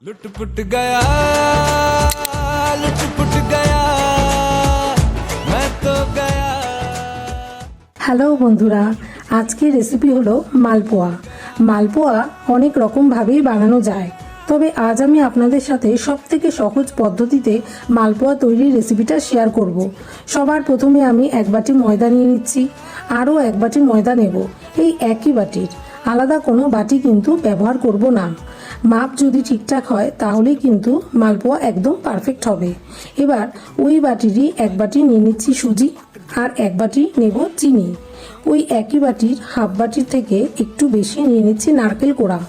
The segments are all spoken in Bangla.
लुटपुट गया लुटपुट गया मैं तो गया। হ্যালো বন্ধুরা, আজকের রেসিপি হলো মালপোয়া। মালপোয়া অনেক রকমভাবেই বানানো যায়, তবে আজ আমি আপনাদের সাথে সবথেকে সহজ পদ্ধতিতে মালপোয়া তৈরির রেসিপিটা শেয়ার করব। সবার প্রথমে আমি এক বাটি ময়দা নিয়ে নিচ্ছি, আরও এক বাটি ময়দা নেব, এই একই বাটির, আলাদা কোনো বাটি কিন্তু ব্যবহার করব না। মাপ যদি ঠিকঠাক হয় তাহলেই কিন্তু মালপোয়া একদম পারফেক্ট হবে। এবার ওই বাটিরই এক বাটি নিয়ে নিচ্ছি সুজি, আর এক বাটি নেব চিনি। ওই একই বাটির হাফ বাটির থেকে একটু বেশি নিয়ে নিচ্ছি নারকেল কোড়া।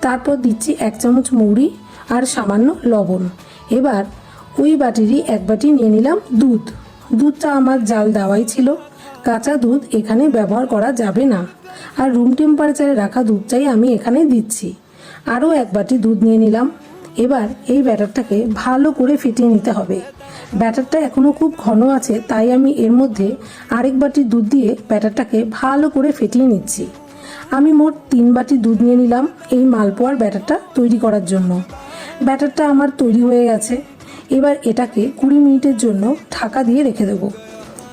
তারপর দিচ্ছি এক চামচ মৌরি আর সামান্য লবণ। এবার ওই বাটিরই এক বাটি নিয়ে নিলাম দুধ। দুধটা আমার জাল দেওয়াই ছিল, কাঁচা দুধ এখানে ব্যবহার করা যাবে না, আর রুম টেম্পারেচারে রাখা দুধটাই আমি এখানে দিচ্ছি। আরও এক বাটি দুধ নিয়ে নিলাম। এবার এই ব্যাটারটাকে ভালো করে ফেটিয়ে নিতে হবে। ব্যাটারটা এখনও খুব ঘন আছে, তাই আমি এর মধ্যে আরেক বাটি দুধ দিয়ে ব্যাটারটাকে ভালো করে ফেটিয়ে নিচ্ছি। আমি মোট 3 বাটি দুধ নিয়ে নিলাম এই মালপোয়ার ব্যাটারটা তৈরি করার জন্য। ব্যাটারটা আমার তৈরি হয়ে গেছে। এবার এটাকে 20 মিনিটের জন্য ঢাকা দিয়ে রেখে দেবো।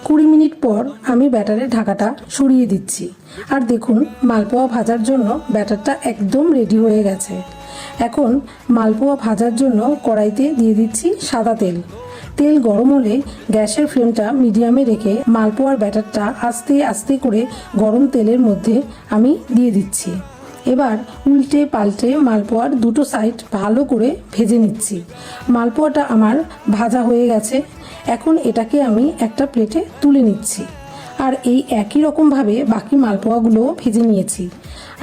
20 মিনিট পর আমি ব্যাটারের ঢাকাটা সরিয়ে দিচ্ছি, আর দেখুন মালপোয়া ভাজার জন্য ব্যাটারটা একদম রেডি হয়ে গেছে। এখন মালপোয়া ভাজার জন্য কড়াইতে দিয়ে দিচ্ছি সাদা তেল। তেল গরম হলে গ্যাসের ফ্লেমটা মিডিয়ামে রেখে মালপোয়ার ব্যাটারটা আস্তে আস্তে করে গরম তেলের মধ্যে আমি দিয়ে দিচ্ছি। এবার উল্টে পাল্টে মালপোয়ার দুটো সাইড ভালো করে ভেজে নিচ্ছি। মালপোয়াটা আমার ভাজা হয়ে গেছে। এখন এটাকে আমি একটা প্লেটে তুলে নিচ্ছি, আর এই একই রকমভাবে বাকি মালপোয়াগুলোও ভেজে নিয়েছি।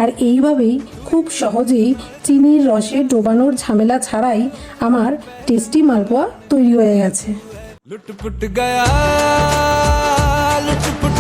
আর এইভাবেই খুব সহজেই চিনির রসে ডোবানোর ঝামেলা ছাড়াই আমার টেস্টি মালপোয়া তৈরি হয়ে গেছে। लुटपुट गया लुटपुट